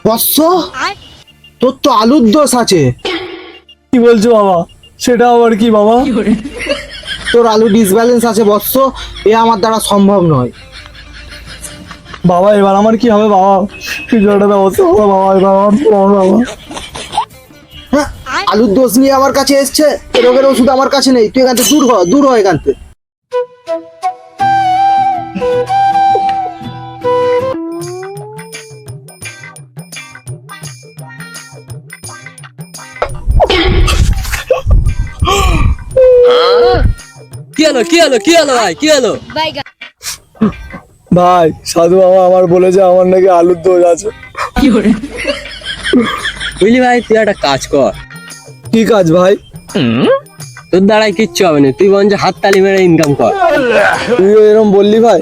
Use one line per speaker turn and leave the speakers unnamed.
বৎস, তোর তো আলুর দোষ আছে।
কি বলছো বাবা? সেটা আবার কি বাবা?
তোর আলু ডিসব্যালেন্স আছে বৎস, এ আমার দ্বারা সম্ভব নয়।
বাবা এবার আমার কি হবে বাবা? কিছু একটা ব্যবস্থা করো বাবা, এবার আমার কি হবে বাবা?
হ্যাঁ, আলুর দোষ নিয়ে আমার কাছে এসছে, এ রোগের ওষুধ আমার কাছে নেই। তুই এখান থেকে দূর হ এখান থেকে।
কি হলো ভাই, কি হলো?
ভাই সাধু বাবা আমার বলেছে আমার নাকি আলুর দোষ আছে।
বুঝলি ভাই, তুই একটা কাজ কর।
কি কাজ ভাই?
তোর দ্বারাই কিচ্ছু হবে না, তুই বরঞ্চ হাততালি মেরে ইনকাম কর।
তুই এরকম বললি ভাই?